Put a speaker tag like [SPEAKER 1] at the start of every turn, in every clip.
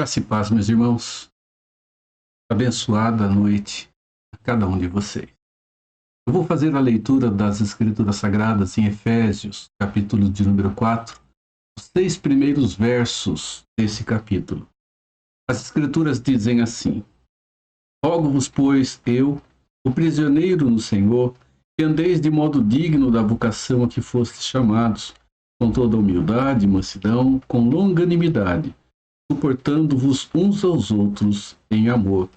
[SPEAKER 1] Graça e paz, meus irmãos. Abençoada noite a cada um de vocês. Eu vou fazer a leitura das Escrituras Sagradas em Efésios, capítulo de número 4, os 6 primeiros versos desse capítulo. As Escrituras dizem assim: Rogo-vos, pois, eu, o prisioneiro no Senhor, que andeis de modo digno da vocação a que fostes chamados, com toda humildade e mansidão, com longanimidade, suportando-vos uns aos outros em amor,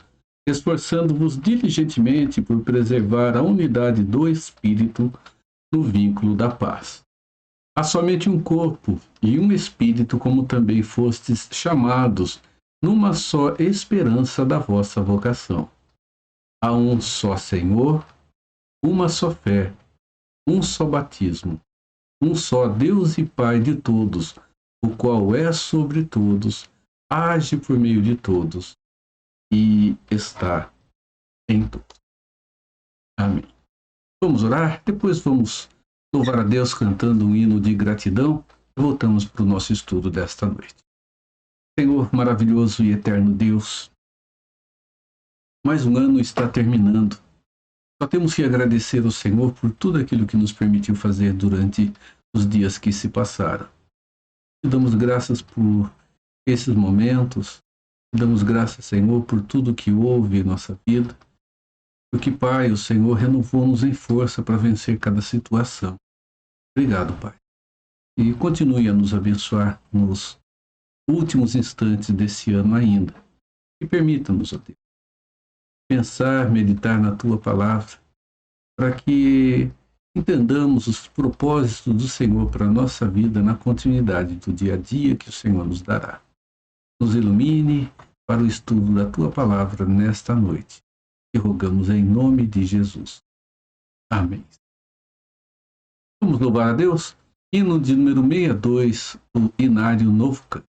[SPEAKER 1] esforçando-vos diligentemente por preservar a unidade do Espírito no vínculo da paz. Há somente um corpo e um Espírito, como também fostes chamados, numa só esperança da vossa vocação. Há um só Senhor, uma só fé, um só batismo, um só Deus e Pai de todos, o qual é sobre todos, age por meio de todos e está em todos. Amém. Vamos orar? Depois vamos louvar a Deus cantando um hino de gratidão e voltamos para o nosso estudo desta noite. Senhor maravilhoso e eterno Deus, mais um ano está terminando. Só temos que agradecer ao Senhor por tudo aquilo que nos permitiu fazer durante os dias que se passaram. Te damos graças por esses momentos, te damos graças, Senhor, por tudo que houve em nossa vida, porque, Pai, o Senhor renovou-nos em força para vencer cada situação. Obrigado, Pai. E continue a nos abençoar nos últimos instantes desse ano ainda. E permita-nos, ó Deus, pensar, meditar na Tua Palavra, para que entendamos os propósitos do Senhor para a nossa vida na continuidade do dia a dia que o Senhor nos dará. Nos ilumine para o estudo da Tua Palavra nesta noite. E rogamos em nome de Jesus. Amém. Vamos louvar a Deus? Hino de número 62, o Inário Novo Canto.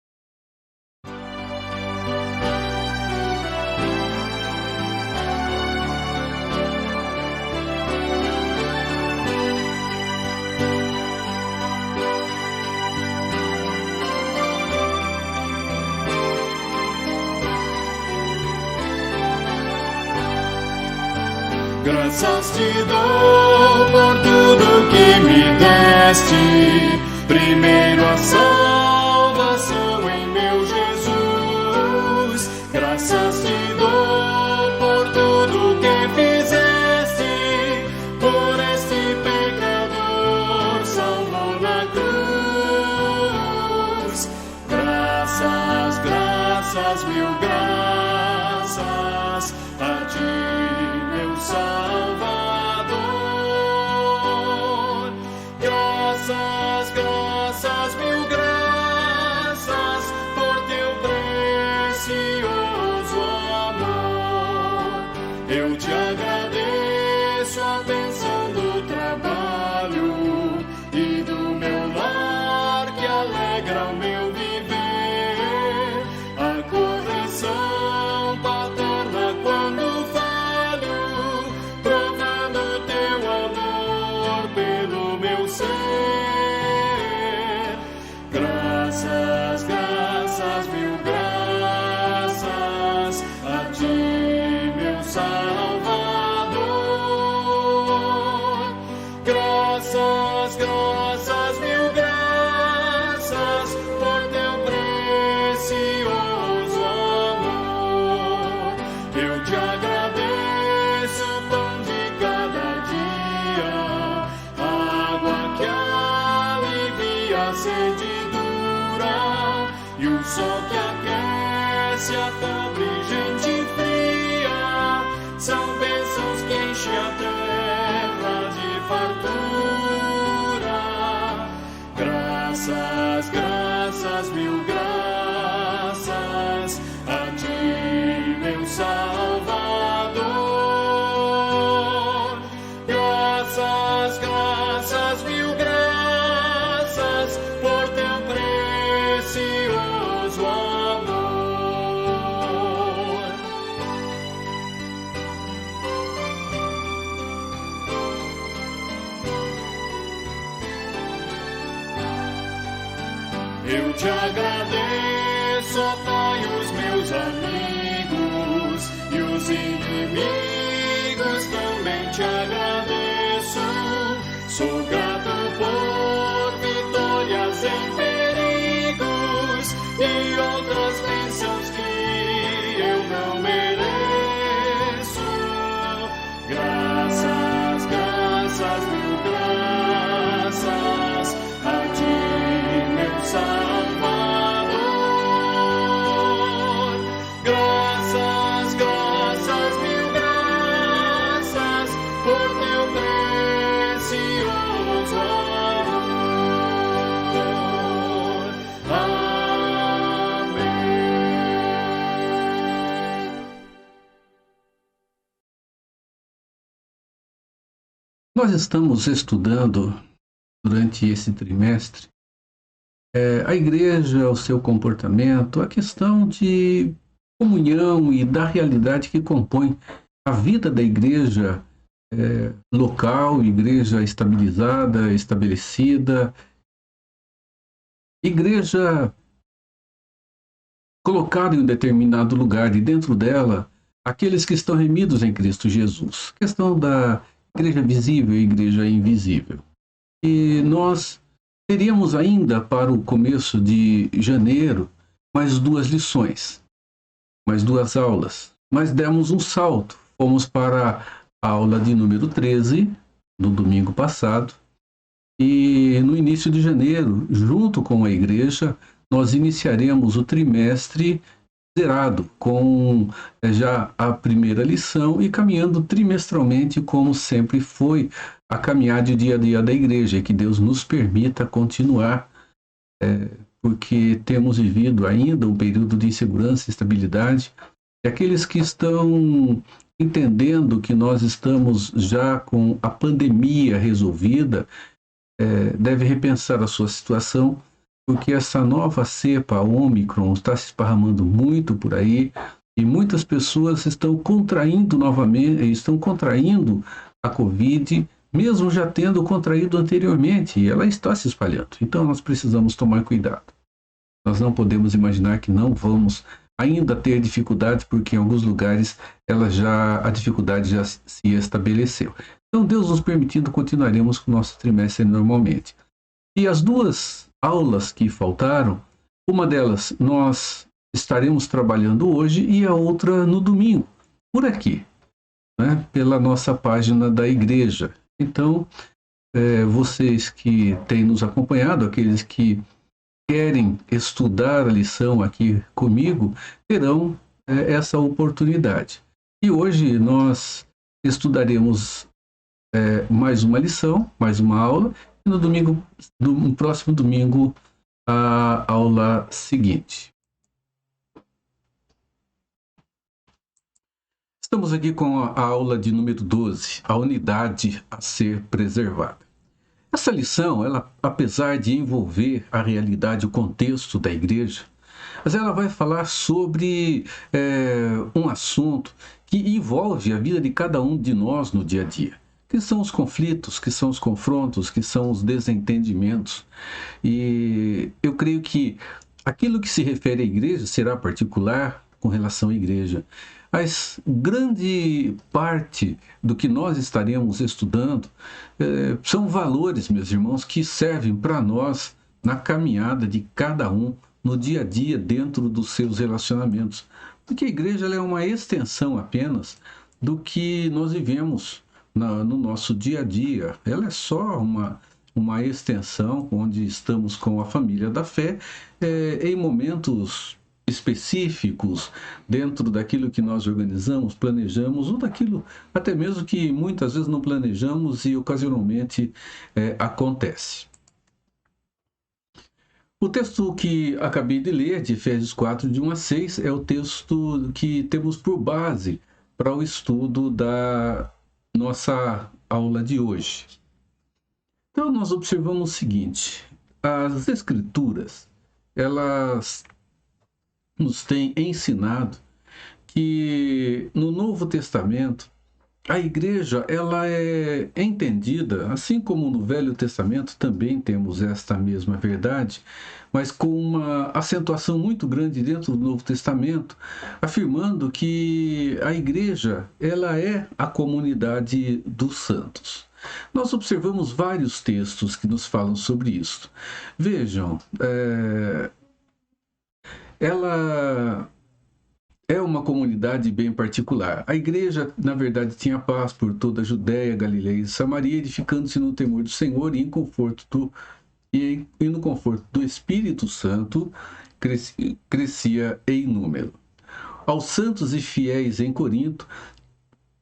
[SPEAKER 2] Graças te dou por tudo que me deste, primeiro a salvação em meu Jesus. Graças te dou por tudo que fizeste, por este pecador salvo na cruz. Graças, graças, mil graças a ti, Salvador. Graças, graças, mil graças por teu precioso amor. Eu te agradeço a bênção do trabalho e do meu lar que alegra o meu viver, a correção paterna quando graças, graças, mil graças a ti, meu Salvador. Graças, graças, mil graças por teu precioso amor. Eu te agradeço o pão de cada dia, a água que alivia a sede e o sol que aquece a pobre gente fria. São bênçãos que enchem a terra de fartura. Graças, graças, mil graças a ti, meu Salvador. Graças, graças, mil graças por teu precioso amor. Eu te agradeço, ó Pai, os meus te agradeço. Sou grato por vitórias em perigos e outras bênçãos que eu não mereço. Graças, graças, mil graças a ti, meu Salvador. Graças, graças, mil graças por teu precioso amor. Amém.
[SPEAKER 1] Nós estamos estudando durante esse trimestre a igreja, o seu comportamento, a questão de comunhão e da realidade que compõe a vida da igreja local, igreja estabilizada, estabelecida, igreja colocada em um determinado lugar e dentro dela aqueles que estão remidos em Cristo Jesus. Questão da igreja visível e igreja invisível. E nós teríamos ainda para o começo de janeiro mais 2 lições, mais 2 aulas, mas demos um salto. Fomos para a aula de número 13, no domingo passado, e no início de janeiro, junto com a igreja, nós iniciaremos o trimestre zerado, com já a primeira lição e caminhando trimestralmente, como sempre foi a caminhada de dia a dia da igreja, e que Deus nos permita continuar, porque temos vivido ainda um período de insegurança e instabilidade, e aqueles que estão entendendo que nós estamos já com a pandemia resolvida, devem repensar a sua situação, porque essa nova cepa, a Ômicron, está se esparramando muito por aí, e muitas pessoas estão contraindo novamente, estão contraindo a Covid, mesmo já tendo contraído anteriormente, e ela está se espalhando. Então nós precisamos tomar cuidado. Nós não podemos imaginar que não vamos ainda ter dificuldades, porque em alguns lugares a dificuldade já se estabeleceu. Então, Deus nos permitindo, continuaremos com o nosso trimestre normalmente. E as 2 aulas que faltaram, uma delas nós estaremos trabalhando hoje e a outra no domingo, por aqui, né, pela nossa página da igreja. Então, vocês que têm nos acompanhado, aqueles que querem estudar a lição aqui comigo, terão essa oportunidade. E hoje nós estudaremos mais uma lição, mais uma aula, e no próximo domingo, a aula seguinte. Estamos aqui com a aula de número 12, a unidade a ser preservada. Essa lição, ela, apesar de envolver a realidade, o contexto da igreja, mas ela vai falar sobre um assunto que envolve a vida de cada um de nós no dia a dia, que são os conflitos, que são os confrontos, que são os desentendimentos. E eu creio que aquilo que se refere à igreja será particular com relação à igreja. Mas grande parte do que nós estaremos estudando são valores, meus irmãos, que servem para nós na caminhada de cada um, no dia a dia, dentro dos seus relacionamentos. Porque a igreja ela é uma extensão apenas do que nós vivemos no nosso dia a dia. Ela é só uma extensão onde estamos com a família da fé em momentos específicos, dentro daquilo que nós organizamos, planejamos, ou daquilo até mesmo que muitas vezes não planejamos e ocasionalmente acontece. O texto que acabei de ler, de Efésios 4, de 1 a 6, é o texto que temos por base para o estudo da nossa aula de hoje. Então, nós observamos o seguinte: as Escrituras, elas nos têm ensinado que no Novo Testamento a igreja, ela é entendida, assim como no Velho Testamento também temos esta mesma verdade, mas com uma acentuação muito grande dentro do Novo Testamento, afirmando que a igreja, ela é a comunidade dos santos. Nós observamos vários textos que nos falam sobre isso. Vejam, ela é uma comunidade bem particular. A igreja, na verdade, tinha paz por toda a Judéia, Galileia e Samaria, edificando-se no temor do Senhor e no conforto do Espírito Santo, crescia em número. Aos santos e fiéis em Corinto,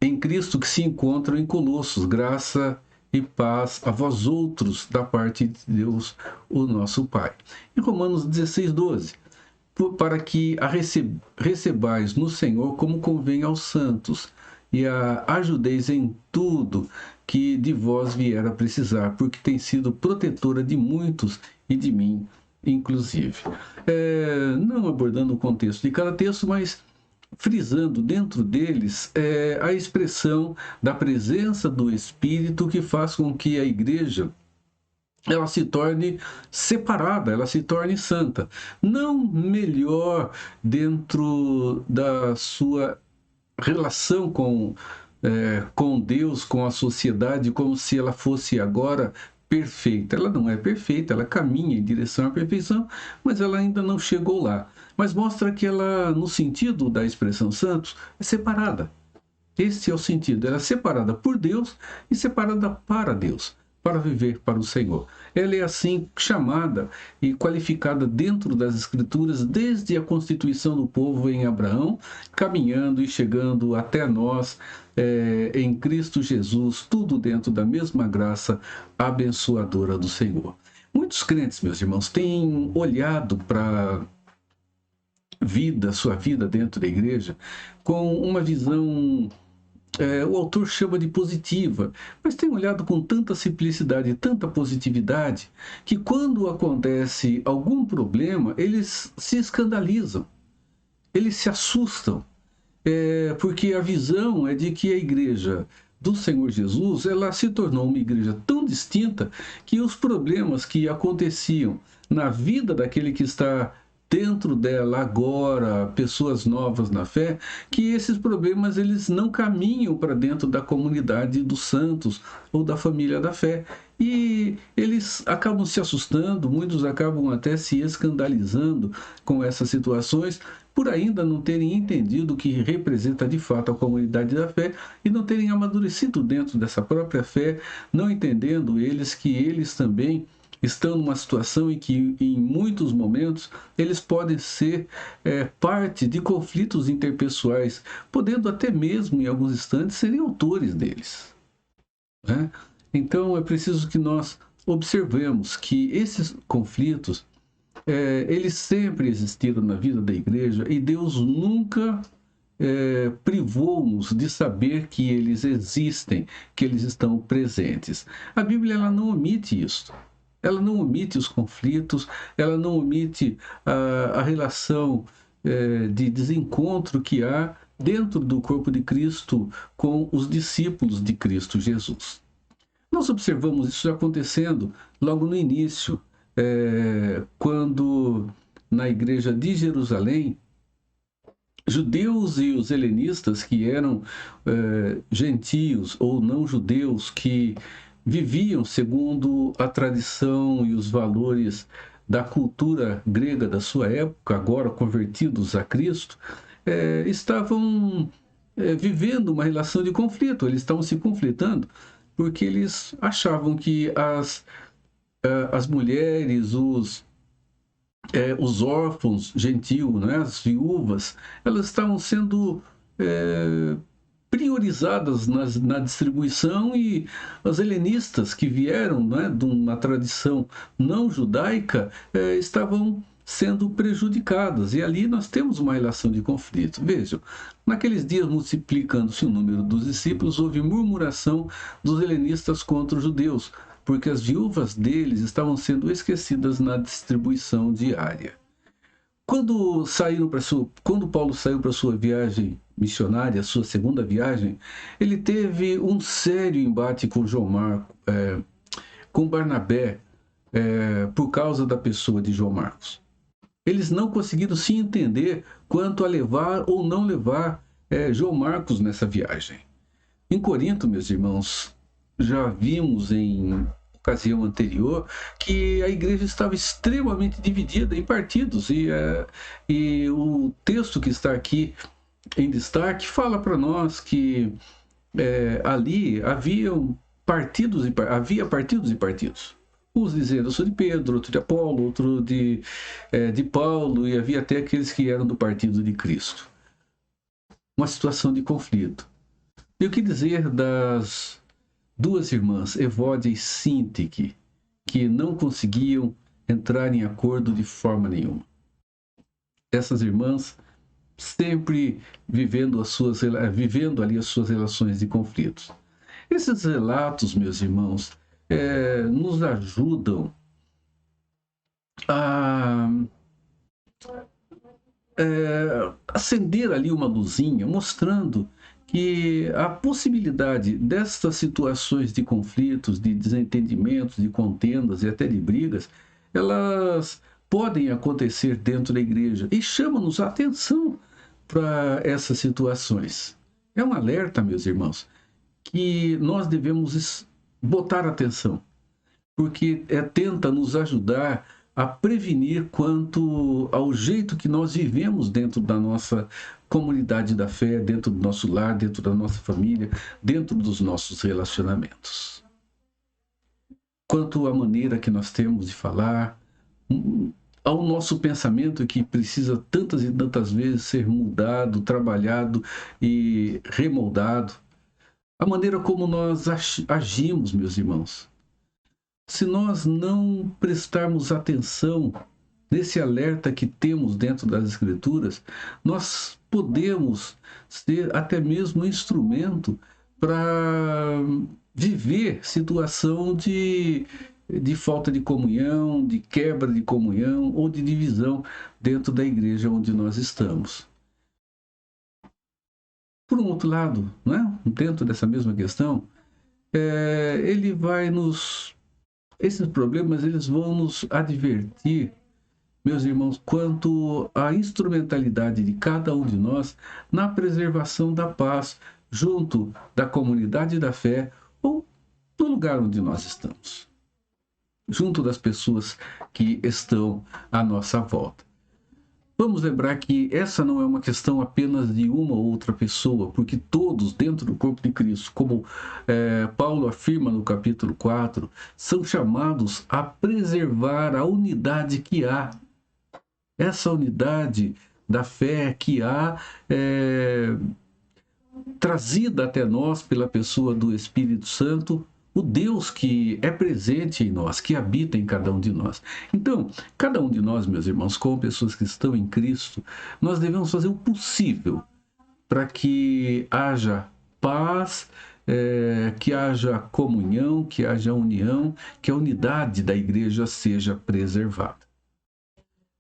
[SPEAKER 1] em Cristo que se encontram em Colossos, graça e paz a vós outros, da parte de Deus, o nosso Pai. Em Romanos 16, 12. Para que a recebais no Senhor como convém aos santos, e a ajudeis em tudo que de vós vier a precisar, porque tem sido protetora de muitos e de mim, inclusive. Não abordando o contexto de cada texto, mas frisando dentro deles a expressão da presença do Espírito que faz com que a igreja ela se torne separada, ela se torne santa. Não melhor dentro da sua relação com Deus, com a sociedade, como se ela fosse agora perfeita. Ela não é perfeita, ela caminha em direção à perfeição, mas ela ainda não chegou lá. Mas mostra que ela, no sentido da expressão santos, é separada. Esse é o sentido, ela é separada por Deus e separada para Deus, para viver para o Senhor. Ela é assim chamada e qualificada dentro das Escrituras desde a constituição do povo em Abraão, caminhando e chegando até nós em Cristo Jesus, tudo dentro da mesma graça abençoadora do Senhor. Muitos crentes, meus irmãos, têm olhado para sua vida dentro da igreja, com uma visão o autor chama de positiva, mas tem olhado com tanta simplicidade e tanta positividade que quando acontece algum problema, eles se escandalizam, eles se assustam, porque a visão é de que a igreja do Senhor Jesus, ela se tornou uma igreja tão distinta que os problemas que aconteciam na vida daquele que está dentro dela agora, pessoas novas na fé, que esses problemas eles não caminham para dentro da comunidade dos santos ou da família da fé. E eles acabam se assustando, muitos acabam até se escandalizando com essas situações, por ainda não terem entendido o que representa de fato a comunidade da fé e não terem amadurecido dentro dessa própria fé, não entendendo eles que eles também estão numa situação em que, em muitos momentos, eles podem ser parte de conflitos interpessoais, podendo até mesmo, em alguns instantes, serem autores deles. Né? Então, é preciso que nós observemos que esses conflitos, eles sempre existiram na vida da igreja e Deus nunca privou-nos de saber que eles existem, que eles estão presentes. A Bíblia ela não omite isso. Ela não omite os conflitos, ela não omite a relação de desencontro que há dentro do corpo de Cristo com os discípulos de Cristo Jesus. Nós observamos isso acontecendo logo no início, quando na igreja de Jerusalém, judeus e os helenistas, que eram gentios ou não judeus, que viviam segundo a tradição e os valores da cultura grega da sua época, agora convertidos a Cristo, estavam vivendo uma relação de conflito, eles estavam se conflitando, porque eles achavam que as mulheres, os órfãos gentios, né, as viúvas, elas estavam sendo priorizadas na distribuição, e as helenistas que vieram, né, de uma tradição não judaica estavam sendo prejudicadas, e ali nós temos uma relação de conflito. Vejam, naqueles dias, multiplicando-se o número dos discípulos, houve murmuração dos helenistas contra os judeus, porque as viúvas deles estavam sendo esquecidas na distribuição diária. Quando Paulo saiu para sua viagem missionária, a sua segunda viagem, ele teve um sério embate com João Marcos, com Barnabé, por causa da pessoa de João Marcos. Eles não conseguiram se entender quanto a levar ou não levar João Marcos nessa viagem. Em Corinto, meus irmãos, já vimos em ocasião anterior que a igreja estava extremamente dividida em partidos, e o texto que está aqui em destaque fala para nós que ali havia partidos e partidos. Uns dizendo, eu sou de Pedro, outro de Apolo, outro de Paulo, e havia até aqueles que eram do partido de Cristo. Uma situação de conflito. E o que dizer das duas irmãs, Evódia e Sintique, que não conseguiam entrar em acordo de forma nenhuma? Essas irmãs sempre vivendo ali as suas relações de conflitos. Esses relatos, meus irmãos, nos ajudam a acender ali uma luzinha, mostrando que a possibilidade destas situações de conflitos, de desentendimentos, de contendas e até de brigas, elas podem acontecer dentro da igreja, e chama-nos a atenção para essas situações. É um alerta, meus irmãos, que nós devemos botar atenção, porque tenta nos ajudar a prevenir quanto ao jeito que nós vivemos dentro da nossa comunidade da fé, dentro do nosso lar, dentro da nossa família, dentro dos nossos relacionamentos. Quanto à maneira que nós temos de falar, ao nosso pensamento que precisa tantas e tantas vezes ser mudado, trabalhado e remoldado, a maneira como nós agimos, meus irmãos. Se nós não prestarmos atenção nesse alerta que temos dentro das Escrituras, nós podemos ser até mesmo um instrumento para viver situação de falta de comunhão, de quebra de comunhão ou de divisão dentro da igreja onde nós estamos. Por um outro lado, dentro dessa mesma questão, ele vai esses problemas eles vão nos advertir, meus irmãos, quanto à instrumentalidade de cada um de nós na preservação da paz junto da comunidade da fé ou do lugar onde nós estamos, junto das pessoas que estão à nossa volta. Vamos lembrar que essa não é uma questão apenas de uma ou outra pessoa, porque todos dentro do corpo de Cristo, como Paulo afirma no capítulo 4, são chamados a preservar a unidade que há. Essa unidade da fé que há trazida até nós pela pessoa do Espírito Santo, o Deus que é presente em nós, que habita em cada um de nós. Então, cada um de nós, meus irmãos, como pessoas que estão em Cristo, nós devemos fazer o possível para que haja paz, que haja comunhão, que haja união, que a unidade da igreja seja preservada.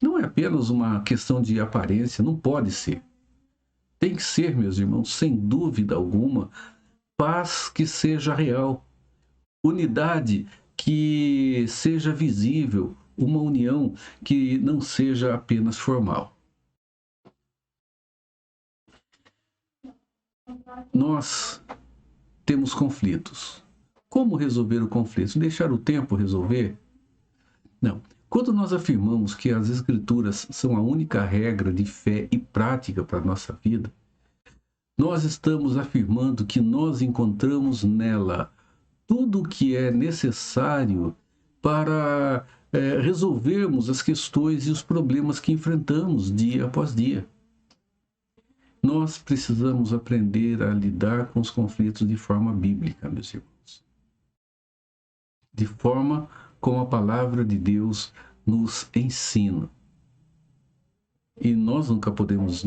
[SPEAKER 1] Não é apenas uma questão de aparência, não pode ser. Tem que ser, meus irmãos, sem dúvida alguma, paz que seja real. Unidade que seja visível, uma união que não seja apenas formal. Nós temos conflitos. Como resolver o conflito? Deixar o tempo resolver? Não. Quando nós afirmamos que as Escrituras são a única regra de fé e prática para a nossa vida, nós estamos afirmando que nós encontramos nela tudo o que é necessário para resolvermos as questões e os problemas que enfrentamos dia após dia. Nós precisamos aprender a lidar com os conflitos de forma bíblica, meus irmãos. De forma como a palavra de Deus nos ensina. E nós nunca podemos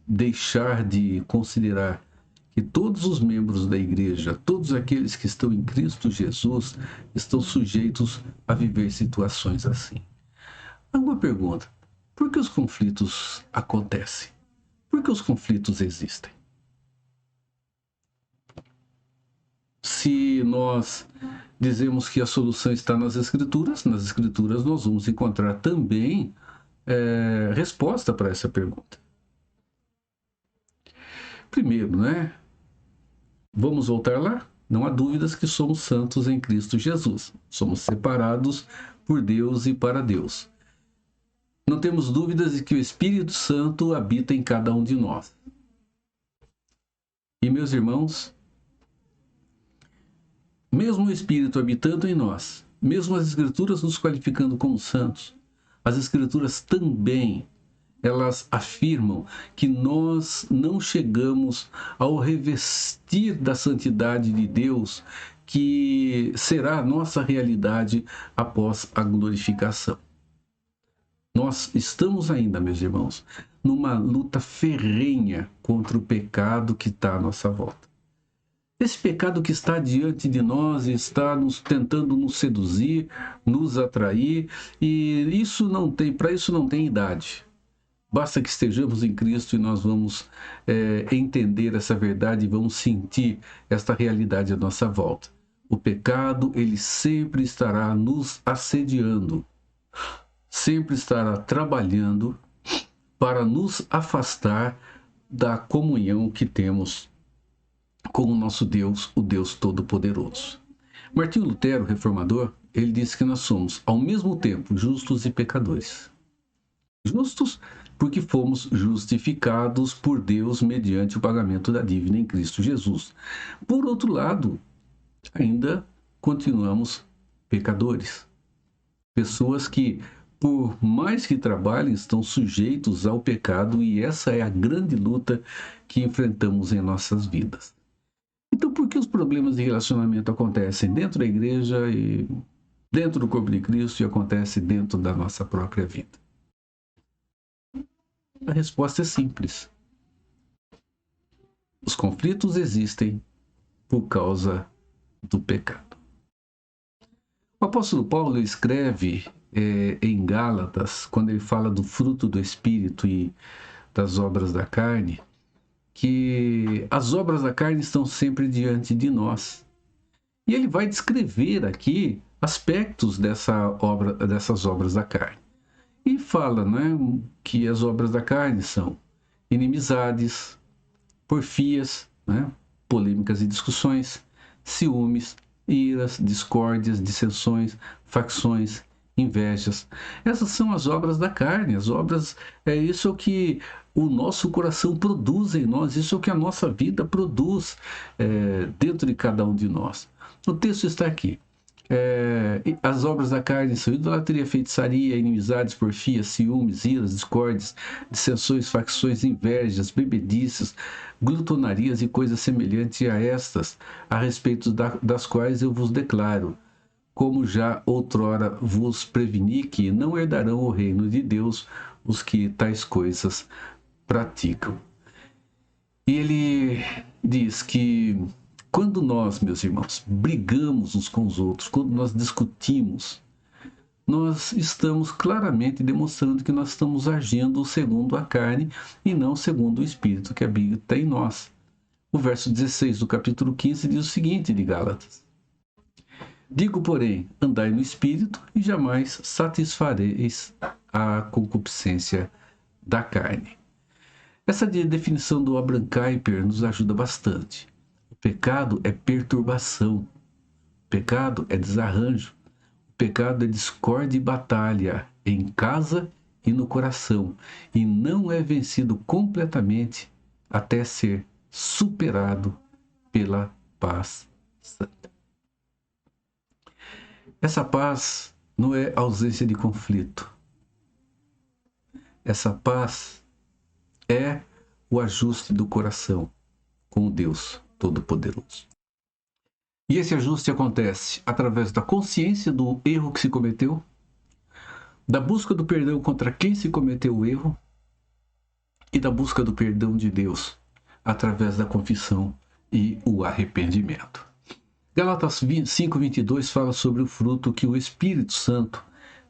[SPEAKER 1] deixar de considerar que todos os membros da igreja, todos aqueles que estão em Cristo Jesus, estão sujeitos a viver situações assim. Uma pergunta: por que os conflitos acontecem? Por que os conflitos existem? Se nós dizemos que a solução está nas Escrituras nós vamos encontrar também resposta para essa pergunta. Primeiro, vamos voltar lá? Não há dúvidas que somos santos em Cristo Jesus. Somos separados por Deus e para Deus. Não temos dúvidas de que o Espírito Santo habita em cada um de nós. E, meus irmãos, mesmo o Espírito habitando em nós, mesmo as Escrituras nos qualificando como santos, as Escrituras também, elas afirmam que nós não chegamos ao revestir da santidade de Deus, que será a nossa realidade após a glorificação. Nós estamos ainda, meus irmãos, numa luta ferrenha contra o pecado que está à nossa volta. Esse pecado que está diante de nós está tentando nos seduzir, nos atrair, e para isso não tem idade. Basta que estejamos em Cristo e nós vamos entender essa verdade e vamos sentir esta realidade à nossa volta. O pecado, ele sempre estará nos assediando, sempre estará trabalhando para nos afastar da comunhão que temos com o nosso Deus, o Deus Todo-Poderoso. Martinho Lutero, reformador, ele disse que nós somos, ao mesmo tempo, justos e pecadores. Justos porque fomos justificados por Deus mediante o pagamento da dívida em Cristo Jesus. Por outro lado, ainda continuamos pecadores. Pessoas que, por mais que trabalhem, estão sujeitos ao pecado, e essa é a grande luta que enfrentamos em nossas vidas. Então, por que os problemas de relacionamento acontecem dentro da igreja e dentro do corpo de Cristo e acontecem dentro da nossa própria vida? A resposta é simples. Os conflitos existem por causa do pecado. O apóstolo Paulo escreve em Gálatas, quando ele fala do fruto do Espírito e das obras da carne, que as obras da carne estão sempre diante de nós. E ele vai descrever aqui aspectos dessas obras da carne. E fala que as obras da carne são inimizades, porfias, polêmicas e discussões, ciúmes, iras, discórdias, dissensões, facções, invejas. Essas são as obras da carne. As obras, isso é o que o nosso coração produz em nós, isso é o que a nossa vida produz dentro de cada um de nós. O texto está aqui. As obras da carne são idolatria, feitiçaria, inimizades, porfias, ciúmes, iras, discórdias, dissensões, facções, invejas, bebedices, glutonarias e coisas semelhantes a estas, a respeito das quais eu vos declaro, como já outrora vos preveni, que não herdarão o reino de Deus os que tais coisas praticam. E ele diz que quando nós, meus irmãos, brigamos uns com os outros, quando nós discutimos, nós estamos claramente demonstrando que nós estamos agindo segundo a carne e não segundo o Espírito que habita em nós. O verso 16 do capítulo 15 diz o seguinte de Gálatas: digo, porém, andai no Espírito e jamais satisfareis a concupiscência da carne. Essa definição do Abraham Kuyper nos ajuda bastante. O pecado é perturbação, o pecado é desarranjo, o pecado é discórdia e batalha em casa e no coração, e não é vencido completamente até ser superado pela paz santa. Essa paz não é ausência de conflito. Essa paz é o ajuste do coração com o Deus Todo-Poderoso. E esse ajuste acontece através da consciência do erro que se cometeu, da busca do perdão contra quem se cometeu o erro e da busca do perdão de Deus através da confissão e o arrependimento. Gálatas 5:22 fala sobre o fruto que o Espírito Santo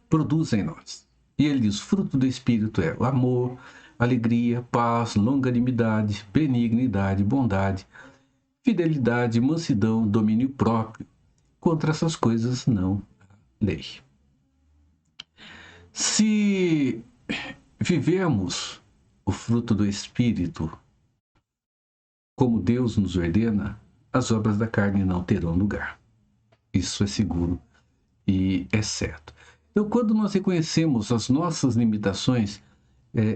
[SPEAKER 1] produz em nós. E ele diz: o fruto do Espírito é o amor, alegria, paz, longanimidade, benignidade, bondade, fidelidade, mansidão, domínio próprio. Contra essas coisas não há lei. Se vivemos o fruto do Espírito como Deus nos ordena, as obras da carne não terão lugar. Isso é seguro e é certo. Então, quando nós reconhecemos as nossas limitações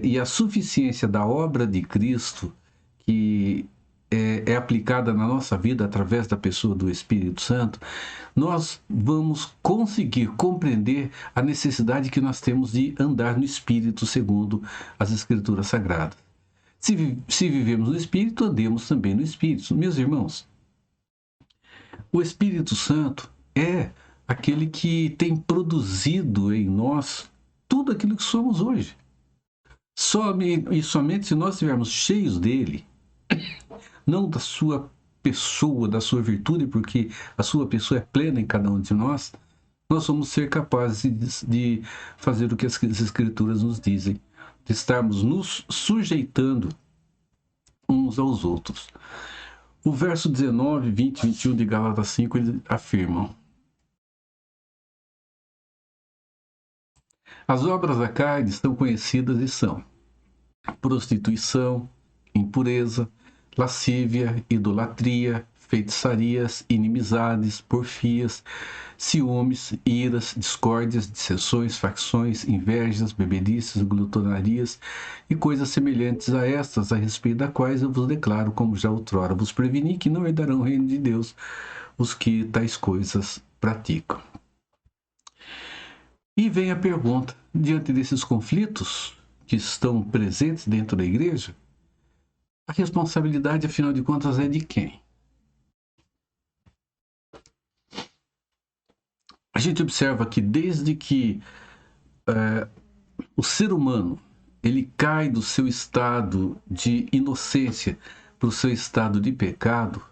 [SPEAKER 1] e a suficiência da obra de Cristo, que é aplicada na nossa vida através da pessoa do Espírito Santo, nós vamos conseguir compreender a necessidade que nós temos de andar no Espírito segundo as Escrituras Sagradas. Se vivemos no Espírito, andemos também no Espírito. Meus irmãos, o Espírito Santo é aquele que tem produzido em nós tudo aquilo que somos hoje. Somente se nós estivermos cheios dele, não da sua pessoa, da sua virtude, porque a sua pessoa é plena em cada um de nós, nós vamos ser capazes de fazer o que as Escrituras nos dizem, de estarmos nos sujeitando uns aos outros. O verso 19, 20 e 21 de Gálatas 5, eles afirmam: as obras da carne estão conhecidas e são prostituição, impureza, lascívia, idolatria, feitiçarias, inimizades, porfias, ciúmes, iras, discórdias, dissensões, facções, invejas, bebedices, glutonarias e coisas semelhantes a estas, a respeito das quais eu vos declaro, como já outrora vos preveni, que não herdarão o reino de Deus os que tais coisas praticam. E vem a pergunta, diante desses conflitos que estão presentes dentro da igreja, a responsabilidade, afinal de contas, é de quem? A gente observa que desde que o ser humano ele cai do seu estado de inocência para o seu estado de pecado,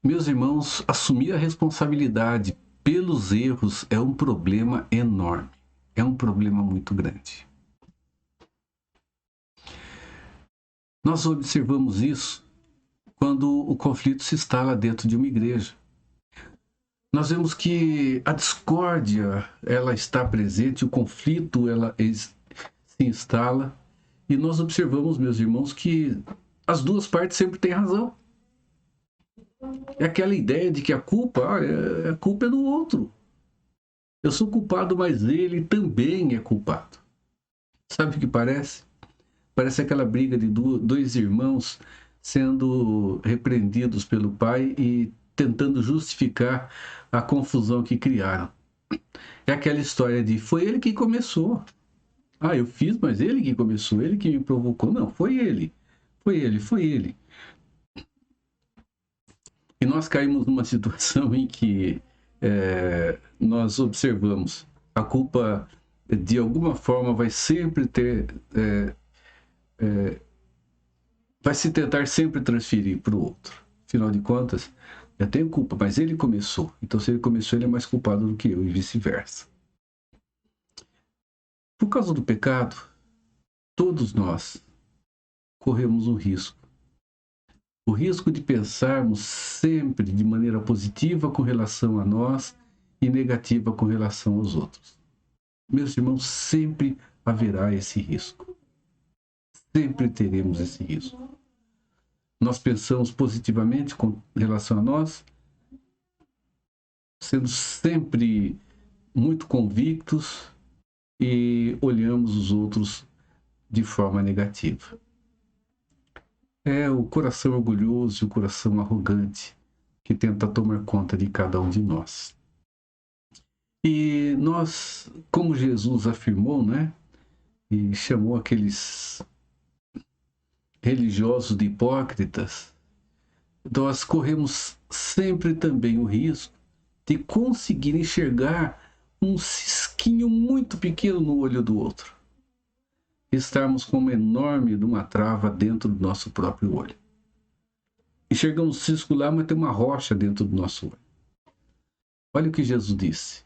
[SPEAKER 1] meus irmãos, assumir a responsabilidade pelos erros é um problema enorme, é um problema muito grande. Nós observamos isso quando o conflito se instala dentro de uma igreja. Nós vemos que a discórdia ela está presente, o conflito ela se instala, e nós observamos, meus irmãos, que as duas partes sempre têm razão. É aquela ideia de que a culpa é do outro. Eu sou culpado, mas ele também é culpado. Sabe o que parece? Parece aquela briga de dois irmãos sendo repreendidos pelo pai e tentando justificar a confusão que criaram. É aquela história de foi ele que começou. Eu fiz, mas ele que começou, ele que me provocou. Não, foi ele. Foi ele. E nós caímos numa situação em que nós observamos a culpa, de alguma forma, vai sempre ter... vai se tentar sempre transferir para o outro. Afinal de contas, eu tenho culpa, mas ele começou. Então, se ele começou, ele é mais culpado do que eu, e vice-versa. Por causa do pecado, todos nós corremos um risco. O risco de pensarmos sempre de maneira positiva com relação a nós e negativa com relação aos outros. Meus irmãos, sempre haverá esse risco. Sempre teremos esse risco. Nós pensamos positivamente com relação a nós, sendo sempre muito convictos, e olhamos os outros de forma negativa. É o coração orgulhoso e o coração arrogante que tenta tomar conta de cada um de nós. E nós, como Jesus afirmou, né, e chamou aqueles religiosos de hipócritas, nós corremos sempre também o risco de conseguir enxergar um cisquinho muito pequeno no olho do outro. Estarmos com uma enorme de uma trava dentro do nosso próprio olho. Enxergamos um cisco lá, mas tem uma rocha dentro do nosso olho. Olha o que Jesus disse.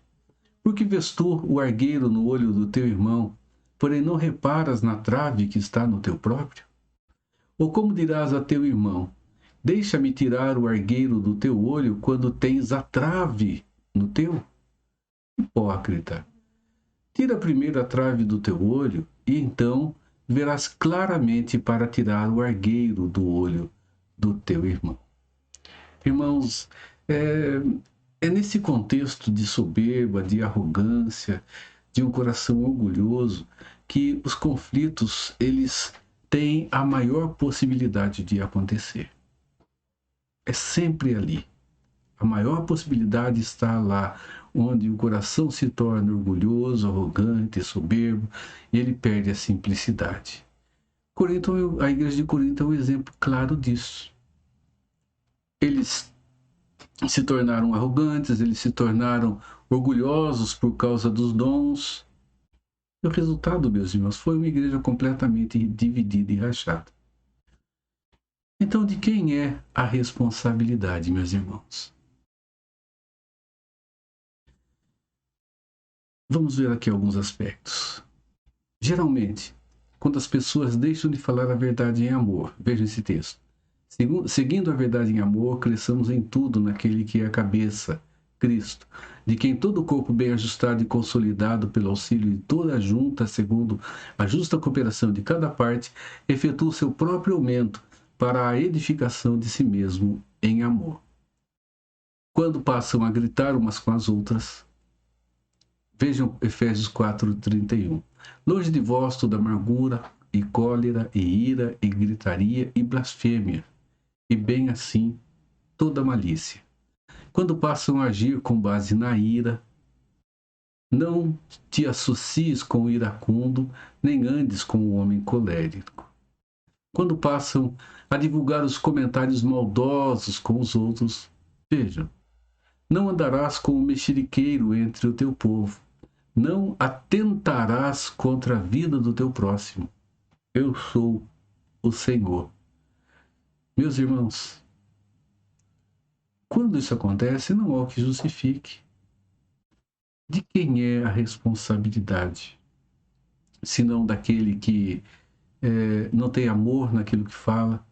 [SPEAKER 1] Por que vês tu o argueiro no olho do teu irmão, porém não reparas na trave que está no teu próprio? Ou como dirás a teu irmão: deixa-me tirar o argueiro do teu olho quando tens a trave no teu? Hipócrita, tira primeiro a trave do teu olho, e então verás claramente para tirar o argueiro do olho do teu irmão. Irmãos, é nesse contexto de soberba, de arrogância, de um coração orgulhoso, que os conflitos, eles têm a maior possibilidade de acontecer. É sempre ali. A maior possibilidade está lá, onde o coração se torna orgulhoso, arrogante, soberbo, e ele perde a simplicidade. A igreja de Corinto é um exemplo claro disso. Eles se tornaram arrogantes, eles se tornaram orgulhosos por causa dos dons. E o resultado, meus irmãos, foi uma igreja completamente dividida e rachada. Então, de quem é a responsabilidade, meus irmãos? Vamos ver aqui alguns aspectos. Geralmente, quando as pessoas deixam de falar a verdade em amor, veja esse texto. Seguindo a verdade em amor, cresçamos em tudo naquele que é a cabeça, Cristo, de quem todo o corpo bem ajustado e consolidado pelo auxílio de toda a junta, segundo a justa cooperação de cada parte, efetua o seu próprio aumento para a edificação de si mesmo em amor. Quando passam a gritar umas com as outras, vejam Efésios 4:31. Longe de vós toda amargura e cólera e ira e gritaria e blasfêmia, e bem assim toda malícia. Quando passam a agir com base na ira, não te associes com o iracundo, nem andes com o homem colérico. Quando passam a divulgar os comentários maldosos com os outros, vejam, não andarás como mexeriqueiro entre o teu povo, não atentarás contra a vida do teu próximo. Eu sou o Senhor. Meus irmãos, quando isso acontece, não há o que justifique. De quem é a responsabilidade? Senão daquele que não tem amor naquilo que fala,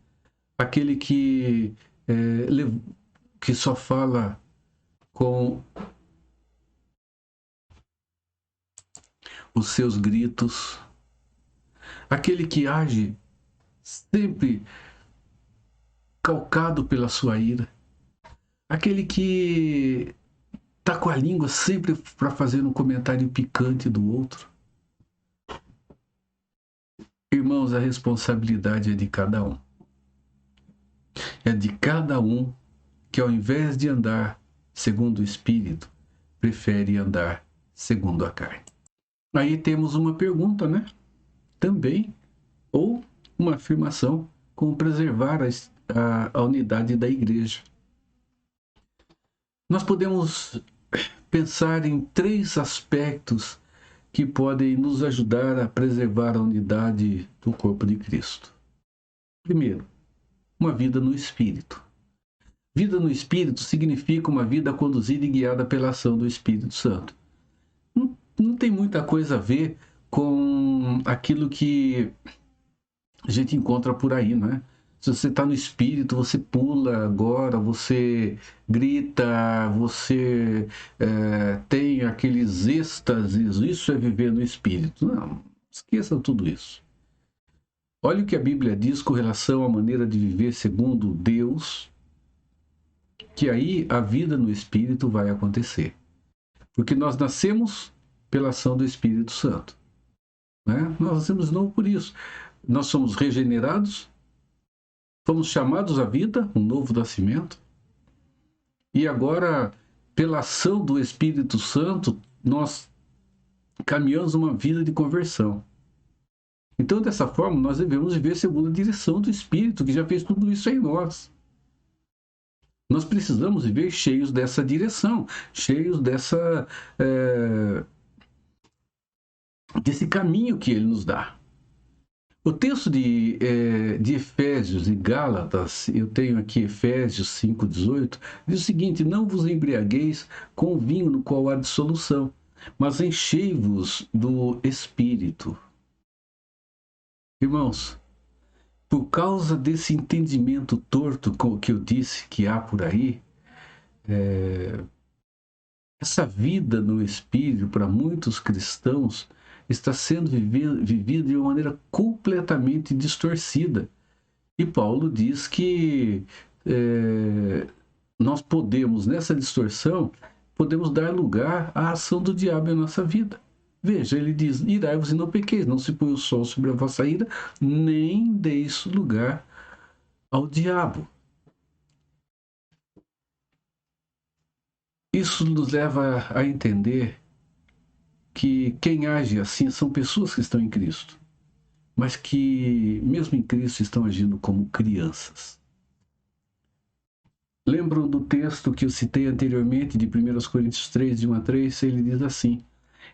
[SPEAKER 1] aquele que só fala com os seus gritos, aquele que age sempre calcado pela sua ira, aquele que está com a língua sempre para fazer um comentário picante do outro. Irmãos, a responsabilidade é de cada um. É de cada um que, ao invés de andar segundo o Espírito, prefere andar segundo a carne. Aí temos uma pergunta, né? Também, ou uma afirmação, como preservar a unidade da igreja. Nós podemos pensar em 3 aspectos que podem nos ajudar a preservar a unidade do corpo de Cristo. Primeiro, uma vida no Espírito. Vida no Espírito significa uma vida conduzida e guiada pela ação do Espírito Santo. Não tem muita coisa a ver com aquilo que a gente encontra por aí, né? Se você está no Espírito, você pula agora, você grita, você tem aqueles êxtases, isso é viver no Espírito. Não, esqueçam tudo isso. Olha o que a Bíblia diz com relação à maneira de viver segundo Deus, que aí a vida no Espírito vai acontecer. Porque nós nascemos pela ação do Espírito Santo. Né? Nós nascemos de novo por isso. Nós somos regenerados, fomos chamados à vida, um novo nascimento, e agora, pela ação do Espírito Santo, nós caminhamos uma vida de conversão. Então, dessa forma, nós devemos viver segundo a direção do Espírito, que já fez tudo isso em nós. Nós precisamos viver cheios dessa direção, cheios desse caminho que ele nos dá. O texto de Efésios e Gálatas, eu tenho aqui Efésios 5,18, diz o seguinte: não vos embriagueis com vinho no qual há dissolução, mas enchei-vos do Espírito. Irmãos, por causa desse entendimento torto que eu disse que há por aí, essa vida no Espírito, para muitos cristãos, está sendo vivida de uma maneira completamente distorcida. E Paulo diz que nós podemos, nessa distorção, podemos dar lugar à ação do diabo em nossa vida. Veja, ele diz, irai-vos e não pequeis, não se põe o sol sobre a vossa ira, nem deis lugar ao diabo. Isso nos leva a entender que quem age assim são pessoas que estão em Cristo, mas que, mesmo em Cristo, estão agindo como crianças. Lembram do texto que eu citei anteriormente, de 1 Coríntios 3, de 1 a 3? Ele diz assim: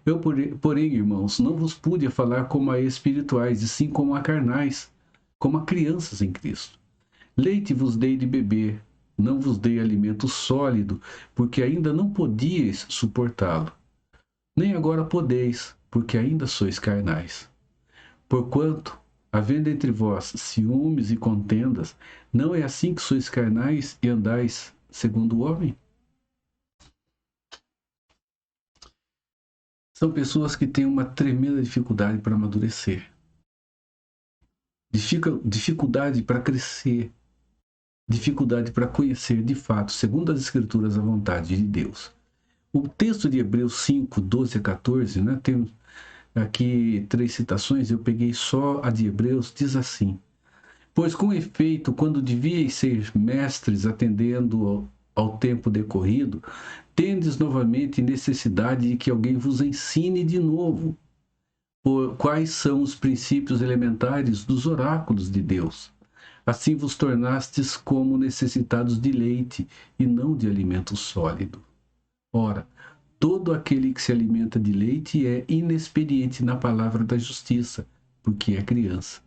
[SPEAKER 1] Eu, porém, irmãos, não vos pude falar como a espirituais, e sim como a carnais, como a crianças em Cristo. Leite vos dei de beber, não vos dei alimento sólido, porque ainda não podíeis suportá-lo. Nem agora podeis, porque ainda sois carnais. Porquanto, havendo entre vós ciúmes e contendas, não é assim que sois carnais e andais segundo o homem? São pessoas que têm uma tremenda dificuldade para amadurecer, dificuldade para crescer, dificuldade para conhecer de fato, segundo as Escrituras, a vontade de Deus. O texto de Hebreus 5, 12 a 14, né, tem aqui 3 citações, eu peguei só a de Hebreus, diz assim: Pois com efeito, quando devíeis ser mestres atendendo ao tempo decorrido, tendes novamente necessidade de que alguém vos ensine de novo quais são os princípios elementares dos oráculos de Deus. Assim vos tornastes como necessitados de leite e não de alimento sólido. Ora, todo aquele que se alimenta de leite é inexperiente na palavra da justiça, porque é criança.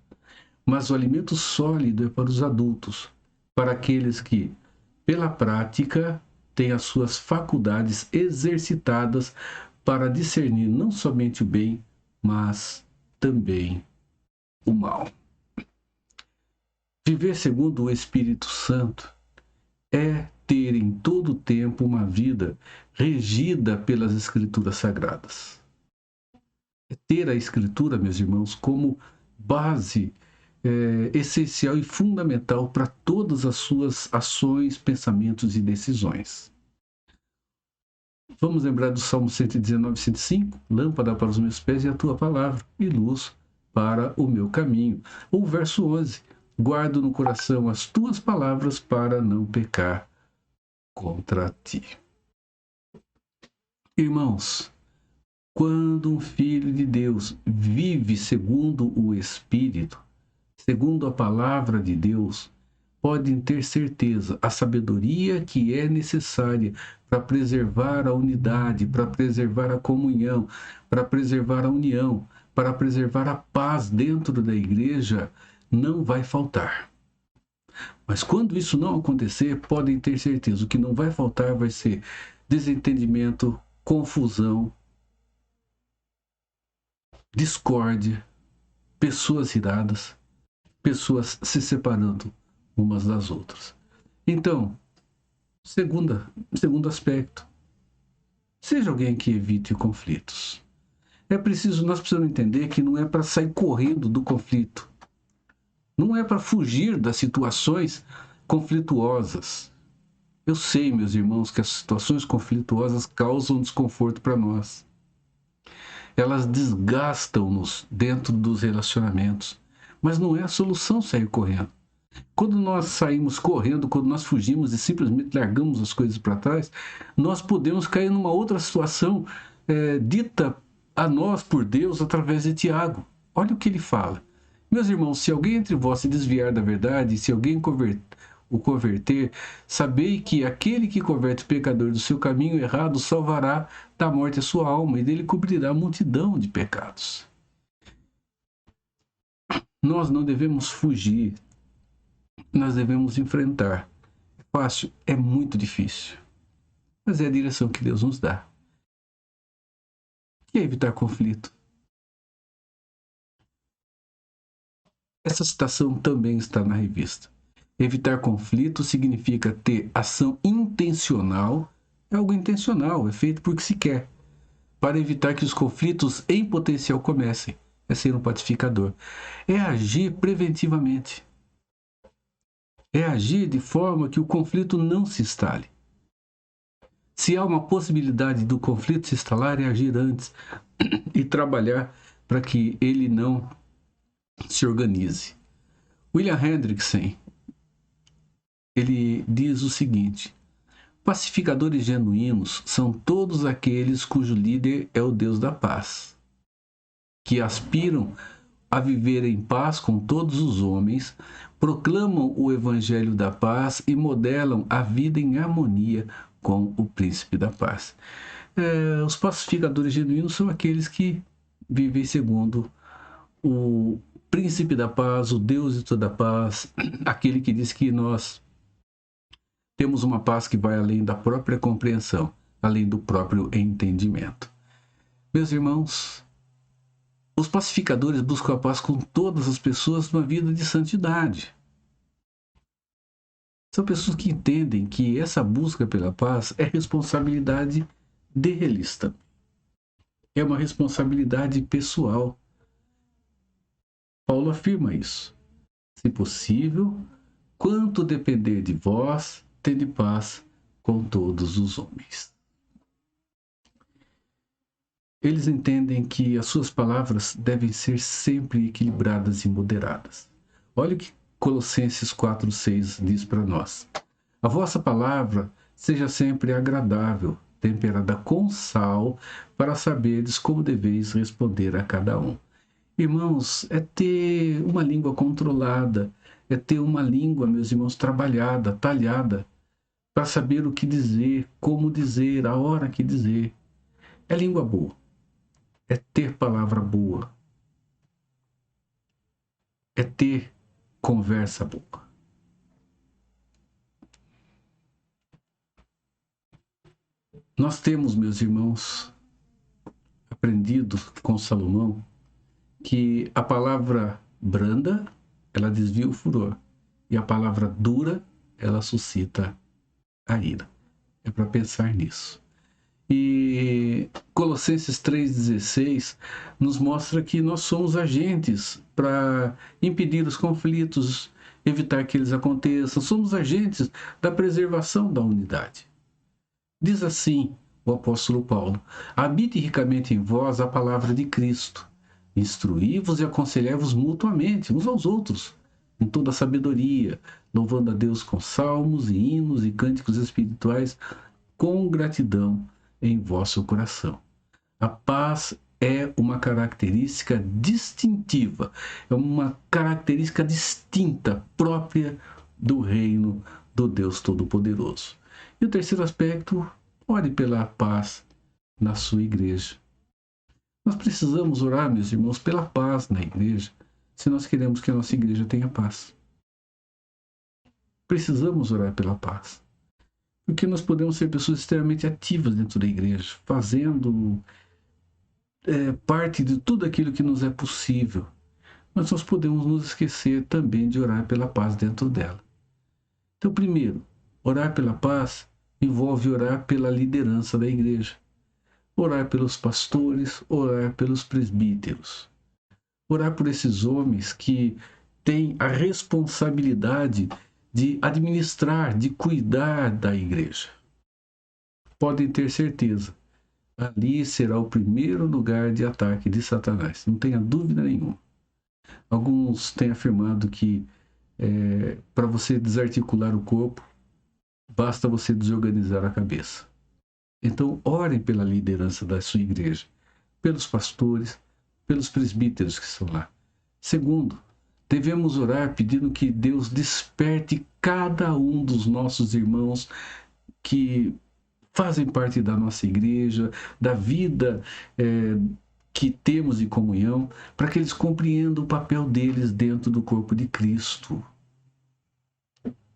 [SPEAKER 1] Mas o alimento sólido é para os adultos, para aqueles que, pela prática, têm as suas faculdades exercitadas para discernir não somente o bem, mas também o mal. Viver segundo o Espírito Santo é ter em todo o tempo uma vida regida pelas Escrituras Sagradas. É ter a Escritura, meus irmãos, como base essencial e fundamental para todas as suas ações, pensamentos e decisões. Vamos lembrar do Salmo 119, 105? Lâmpada para os meus pés e a tua palavra, e luz para o meu caminho. Ou o verso 11: Guardo no coração as tuas palavras para não pecar contra ti. Irmãos, quando um filho de Deus vive segundo o Espírito, segundo a palavra de Deus, podem ter certeza, a sabedoria que é necessária para preservar a unidade, para preservar a comunhão, para preservar a união, para preservar a paz dentro da igreja, não vai faltar. Mas quando isso não acontecer, podem ter certeza, o que não vai faltar vai ser desentendimento, confusão, discórdia, pessoas iradas, pessoas se separando umas das outras. Então, segundo aspecto, seja alguém que evite conflitos. Nós precisamos entender que não é para sair correndo do conflito. Não é para fugir das situações conflituosas. Eu sei, meus irmãos, que as situações conflituosas causam desconforto para nós. Elas desgastam-nos dentro dos relacionamentos. Mas não é a solução sair correndo. Quando nós saímos correndo, quando nós fugimos e simplesmente largamos as coisas para trás, nós podemos cair numa outra situação dita a nós por Deus através de Tiago. Olha o que ele fala. Meus irmãos, se alguém entre vós se desviar da verdade, se alguém o converter, sabei que aquele que converte o pecador do seu caminho errado salvará da morte a sua alma e dele cobrirá a multidão de pecados. Nós não devemos fugir, nós devemos enfrentar. É fácil? É muito difícil. Mas é a direção que Deus nos dá. E é evitar conflito. Essa citação também está na revista. Evitar conflito significa ter ação intencional, é algo intencional, é feito porque se quer, para evitar que os conflitos em potencial comecem. É ser um pacificador. É agir preventivamente. É agir de forma que o conflito não se instale. Se há uma possibilidade do conflito se instalar, é agir antes e trabalhar para que ele não se organize. William Hendrickson, ele diz o seguinte: pacificadores genuínos são todos aqueles cujo líder é o Deus da paz, que aspiram a viver em paz com todos os homens, proclamam o evangelho da paz e modelam a vida em harmonia com o príncipe da paz. Os pacificadores genuínos são aqueles que vivem segundo o príncipe da paz, o Deus de toda a paz, aquele que diz que nós temos uma paz que vai além da própria compreensão, além do próprio entendimento. Meus irmãos, os pacificadores buscam a paz com todas as pessoas numa vida de santidade. São pessoas que entendem que essa busca pela paz é responsabilidade deles também. É uma responsabilidade pessoal. Paulo afirma isso. Se possível, quanto depender de vós, tende paz com todos os homens. Eles entendem que as suas palavras devem ser sempre equilibradas e moderadas. Olha o que Colossenses 4,6 diz para nós. A vossa palavra seja sempre agradável, temperada com sal, para saberes como deveis responder a cada um. Irmãos, é ter uma língua controlada, é ter uma língua, meus irmãos, trabalhada, talhada, para saber o que dizer, como dizer, a hora que dizer. É língua boa. É ter palavra boa. É ter conversa boa. Nós temos, meus irmãos, aprendido com Salomão que a palavra branda, ela desvia o furor, e a palavra dura, ela suscita a ira. É para pensar nisso. E Colossenses 3,16 nos mostra que nós somos agentes para impedir os conflitos, evitar que eles aconteçam. Somos agentes da preservação da unidade. Diz assim o apóstolo Paulo: habite ricamente em vós a palavra de Cristo, instruí-vos e aconselhai-vos mutuamente, uns aos outros, em toda a sabedoria, louvando a Deus com salmos e hinos e cânticos espirituais, com gratidão em vosso coração. A paz é uma característica distintiva, é uma característica distinta, própria do reino do Deus Todo-Poderoso. E o terceiro aspecto, ore pela paz na sua igreja. Nós precisamos orar, meus irmãos, pela paz na igreja, se nós queremos que a nossa igreja tenha paz. Precisamos orar pela paz. Porque nós podemos ser pessoas extremamente ativas dentro da igreja, fazendo parte de tudo aquilo que nos é possível. Mas nós podemos nos esquecer também de orar pela paz dentro dela. Então, primeiro, orar pela paz envolve orar pela liderança da igreja. Orar pelos pastores, orar pelos presbíteros. Orar por esses homens que têm a responsabilidade de administrar, de cuidar da igreja. Podem ter certeza, ali será o primeiro lugar de ataque de Satanás, não tenha dúvida nenhuma. Alguns têm afirmado que para você desarticular o corpo, basta você desorganizar a cabeça. Então, orem pela liderança da sua igreja, pelos pastores, pelos presbíteros que estão lá. Segundo, devemos orar pedindo que Deus desperte cada um dos nossos irmãos que fazem parte da nossa igreja, da vida que temos em comunhão, para que eles compreendam o papel deles dentro do corpo de Cristo.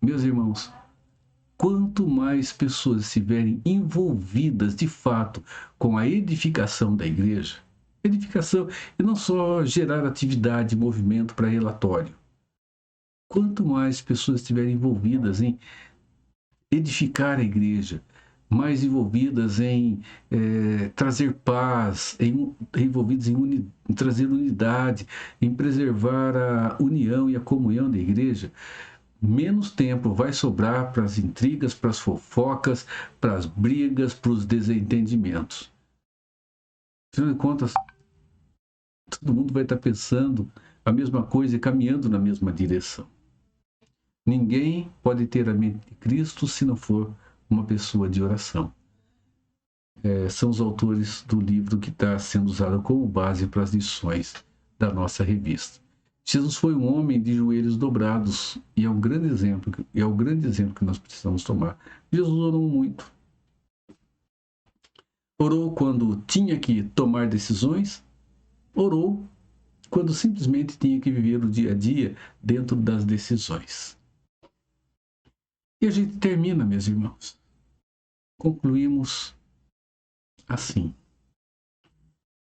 [SPEAKER 1] Meus irmãos, quanto mais pessoas estiverem envolvidas de fato com a edificação da igreja, edificação e não só gerar atividade e movimento para relatório, quanto mais pessoas estiverem envolvidas em edificar a igreja, mais envolvidas em trazer paz, envolvidos em trazer unidade, em preservar a união e a comunhão da igreja, menos tempo vai sobrar para as intrigas, para as fofocas, para as brigas, para os desentendimentos. Afinal de contas, todo mundo vai estar pensando a mesma coisa e caminhando na mesma direção. Ninguém pode ter a mente de Cristo se não for uma pessoa de oração. São os autores do livro que está sendo usado como base para as lições da nossa revista. Jesus foi um homem de joelhos dobrados e é um grande exemplo, que nós precisamos tomar. Jesus orou muito. Orou quando tinha que tomar decisões, orou quando simplesmente tinha que viver o dia a dia dentro das decisões. E a gente termina, meus irmãos. Concluímos assim.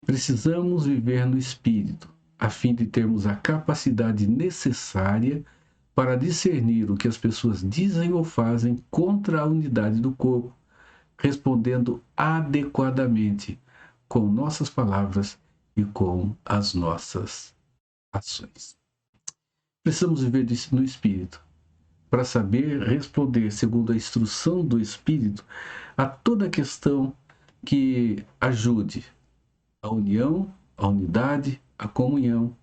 [SPEAKER 1] Precisamos viver no Espírito, a fim de termos a capacidade necessária para discernir o que as pessoas dizem ou fazem contra a unidade do corpo, respondendo adequadamente com nossas palavras e com as nossas ações. Precisamos viver no Espírito para saber responder, segundo a instrução do Espírito, a toda questão que ajude a união, a unidade, a comunhão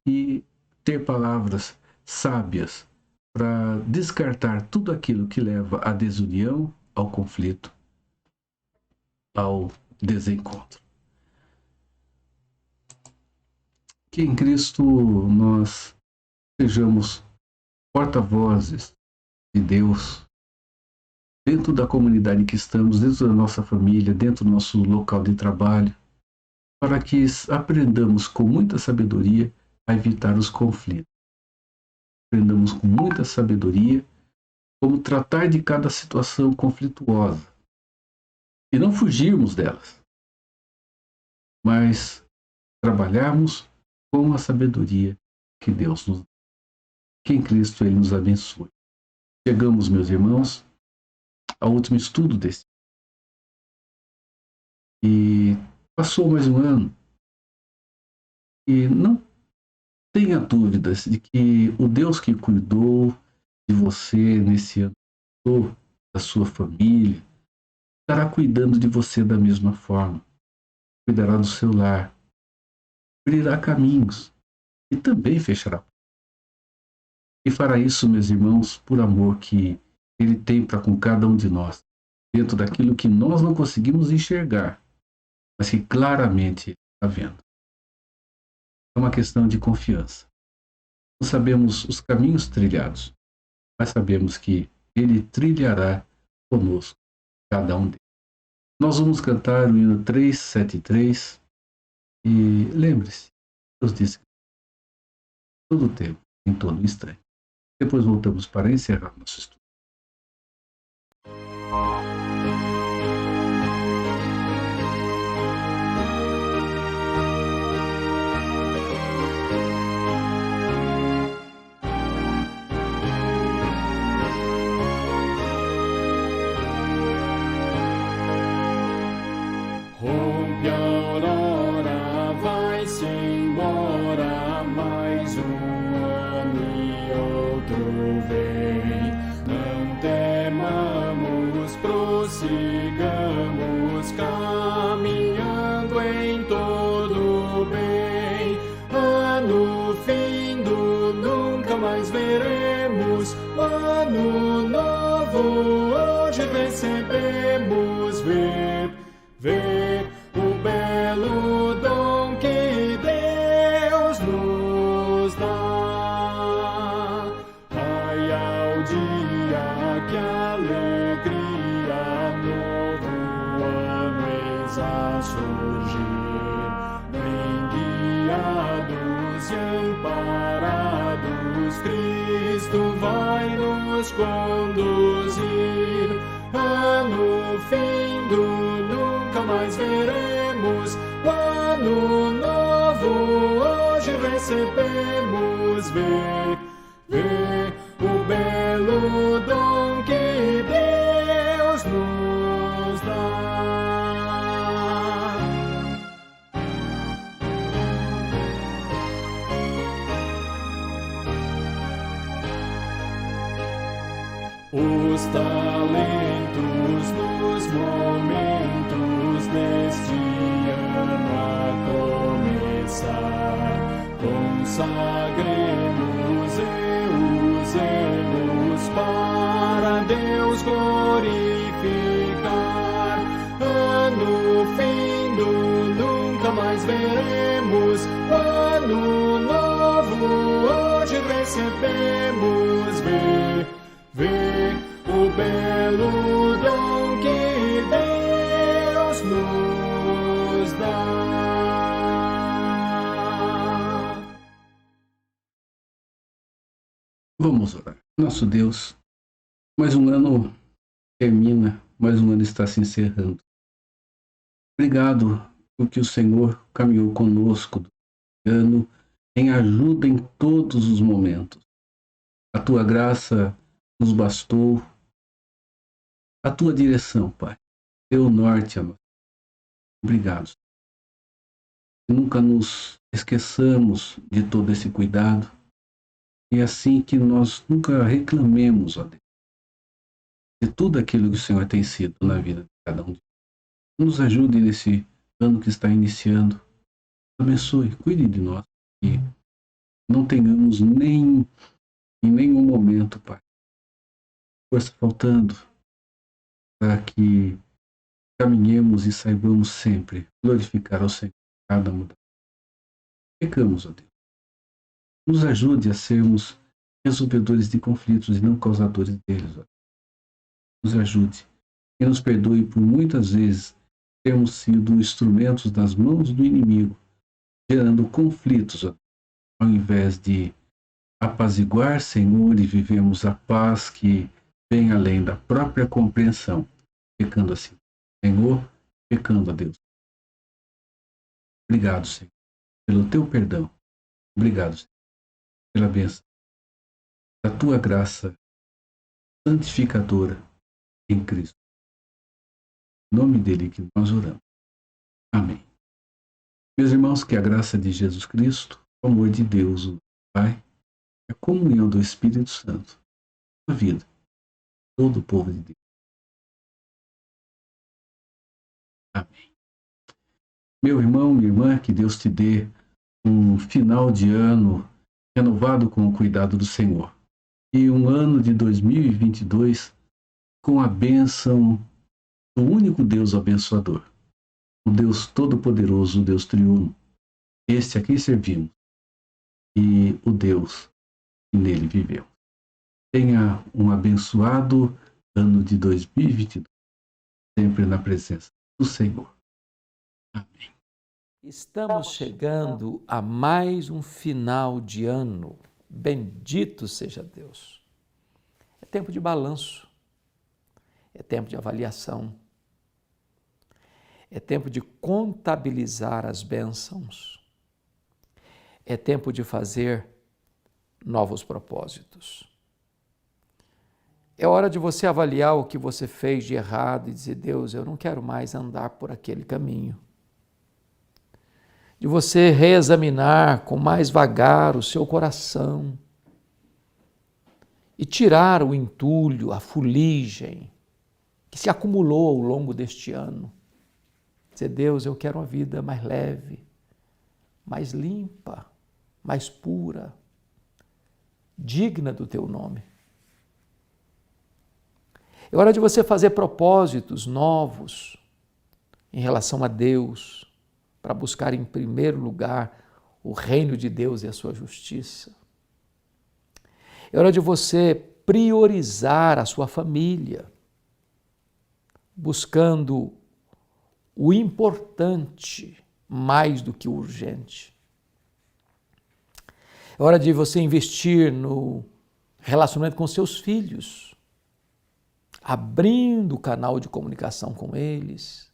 [SPEAKER 1] e ter palavras sábias para descartar tudo aquilo que leva à desunião, ao conflito, ao desencontro. Que em Cristo nós sejamos porta-vozes de Deus dentro da comunidade que estamos, dentro da nossa família, dentro do nosso local de trabalho, para que aprendamos com muita sabedoria a evitar os conflitos. Aprendamos com muita sabedoria como tratar de cada situação conflituosa e não fugirmos delas, mas trabalharmos com a sabedoria que Deus nos dá. Que em Cristo Ele nos abençoe. Chegamos, meus irmãos, ao último estudo desse. E passou mais um ano. E não tenha dúvidas de que o Deus que cuidou de você nesse ano, da sua família, estará cuidando de você da mesma forma. Cuidará do seu lar. Abrirá caminhos. E também fechará. E fará isso, meus irmãos, por amor que Ele tem para com cada um de nós, dentro daquilo que nós não conseguimos enxergar, mas que claramente Ele está vendo. É uma questão de confiança. Não sabemos os caminhos trilhados, mas sabemos que Ele trilhará conosco, cada um deles. Nós vamos cantar o hino 373 e lembre-se, Deus disse que todo o tempo, em todo instante. Depois voltamos para encerrar nosso estudo.
[SPEAKER 2] Rompe a aurora, vai-se embora, mais um ano e outro vem. Não temamos, prossigamos, caminhando em todo o bem. Ano findo, nunca mais veremos, ano novo, hoje recebemos. Ver o belo dom que Deus nos dá. Raia o dia, que alegria, novo ano eis a surgir. Bem guiados e amparados, Cristo vai nos conduzir. Ano findo, nunca mais veremos, o ano novo hoje recebemos. Ver os talentos nos momentos deste ano a começar. Consagremos e usemos para Deus glorificar. Ano findo, nunca mais veremos. Ano novo, hoje recebemos. Vê o belo dom que Deus nos dá.
[SPEAKER 1] Vamos orar. Nosso Deus, mais um ano termina, mais um ano está se encerrando. Obrigado porque o Senhor caminhou conosco do ano em ajuda em todos os momentos. A tua graça nos bastou, a tua direção, Pai, teu norte, amado. Obrigado. Nunca nos esqueçamos de todo esse cuidado e assim que nós nunca reclamemos, ó Deus, de tudo aquilo que o Senhor tem sido na vida de cada um de nós. Nos ajude nesse ano que está iniciando. Abençoe, cuide de nós e não tenhamos em nenhum momento, Pai, força faltando para que caminhemos e saibamos sempre glorificar ao Senhor cada mudança. Pecamos, ó Deus. Nos ajude a sermos resolvedores de conflitos e não causadores deles, ó Deus. Nos ajude e nos perdoe por muitas vezes termos sido instrumentos das mãos do inimigo, gerando conflitos, ó Deus, ao invés de apaziguar, Senhor, e vivemos a paz que vem além da própria compreensão, pecando assim. Senhor, pecando a Deus. Obrigado, Senhor, pelo teu perdão. Obrigado, Senhor, pela bênção da tua graça santificadora em Cristo. Em nome dele que nós oramos. Amém. Meus irmãos, que a graça de Jesus Cristo, o amor de Deus, o Pai, a comunhão do Espírito Santo, a vida, todo o povo de Deus. Amém. Meu irmão, minha irmã, que Deus te dê um final de ano renovado com o cuidado do Senhor. E um ano de 2022 com a bênção do único Deus abençoador, o Deus Todo-Poderoso, o Deus Triuno, este a quem servimos, e o Deus que nele viveu. Tenha um abençoado ano de 2022, sempre na presença do Senhor. Amém.
[SPEAKER 3] Estamos chegando a mais um final de ano. Bendito seja Deus. É tempo de balanço, é tempo de avaliação, é tempo de contabilizar as bênçãos, é tempo de fazer novos propósitos. É hora de você avaliar o que você fez de errado e dizer: Deus, eu não quero mais andar por aquele caminho. De você reexaminar com mais vagar o seu coração e tirar o entulho, a fuligem que se acumulou ao longo deste ano. Dizer: Deus, eu quero uma vida mais leve, mais limpa, mais pura, digna do teu nome. É hora de você fazer propósitos novos em relação a Deus, para buscar em primeiro lugar o reino de Deus e a sua justiça. É hora de você priorizar a sua família, buscando o importante mais do que o urgente. É hora de você investir no relacionamento com seus filhos, abrindo o canal de comunicação com eles,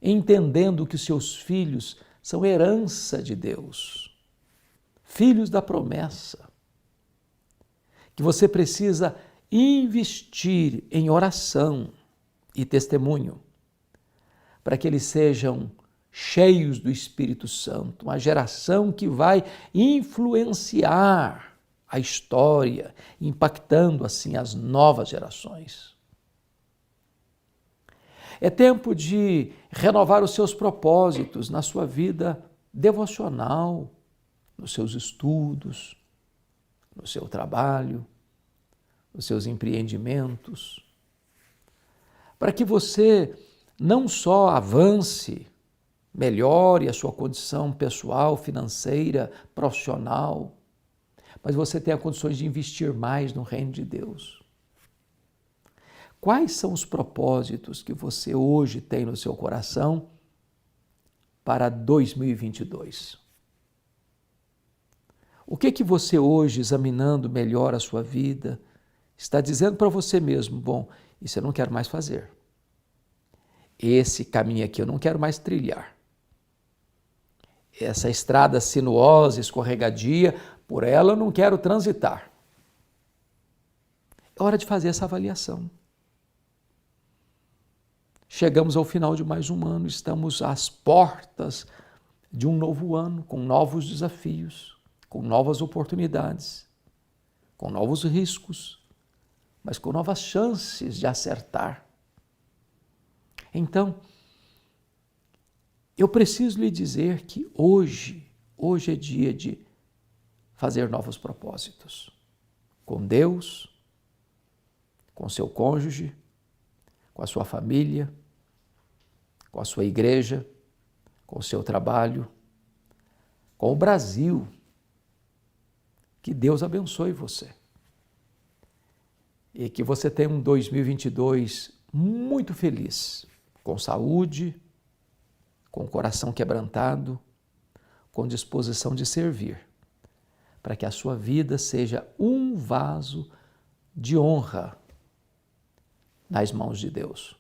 [SPEAKER 3] entendendo que os seus filhos são herança de Deus, filhos da promessa, que você precisa investir em oração e testemunho, para que eles sejam cheios do Espírito Santo, uma geração que vai influenciar a história, impactando assim as novas gerações. É tempo de renovar os seus propósitos na sua vida devocional, nos seus estudos, no seu trabalho, nos seus empreendimentos, para que você não só avance, melhore a sua condição pessoal, financeira, profissional, mas você tenha condições de investir mais no reino de Deus. Quais são os propósitos que você hoje tem no seu coração para 2022? O que você hoje, examinando melhor a sua vida, está dizendo para você mesmo, bom, isso eu não quero mais fazer. Esse caminho aqui eu não quero mais trilhar. Essa estrada sinuosa, escorregadia, por ela eu não quero transitar. É hora de fazer essa avaliação. Chegamos ao final de mais um ano, estamos às portas de um novo ano, com novos desafios, com novas oportunidades, com novos riscos, mas com novas chances de acertar. Então, eu preciso lhe dizer que hoje é dia de fazer novos propósitos. Com Deus, com seu cônjuge, com a sua família, com a sua igreja, com o seu trabalho, com o Brasil. Que Deus abençoe você. E que você tenha um 2022 muito feliz, com saúde, com o coração quebrantado, com disposição de servir, para que a sua vida seja um vaso de honra nas mãos de Deus.